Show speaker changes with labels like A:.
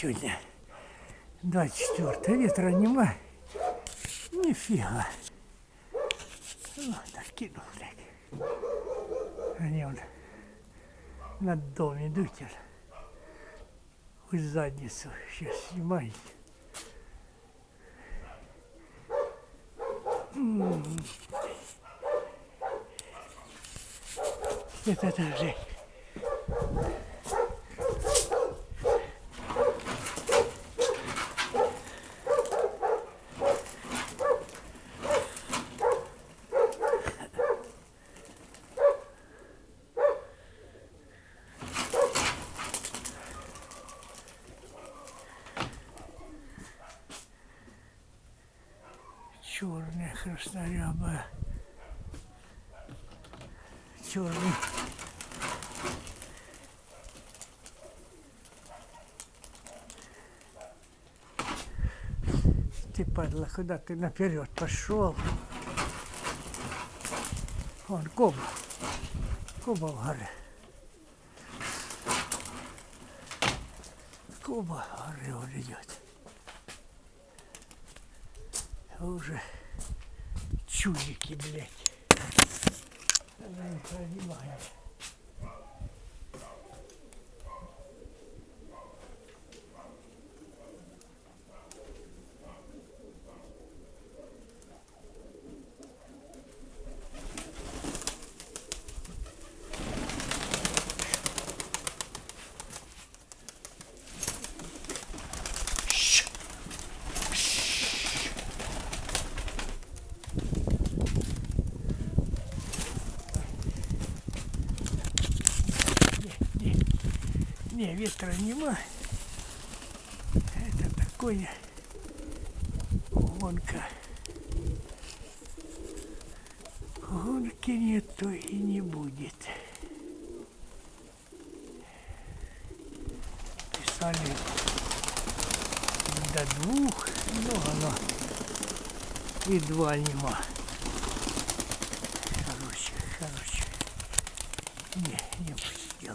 A: Сегодня 24 ветра нема. Нифига. Ладно, кинул так. Они он над домом идут. В задницу сейчас снимают. Это даже черная краснорябая. Черный. Ты, падла, куда ты наперед пошел? Вон Коба. Коба в горе. Коба в горе он идет. Уже чудики, блядь. Она не понимает. Не, ветра нема. Это такое гонка. Гонки нету и не будет. Писали до 2, но оно и 2 нема. Короче. Не пустил.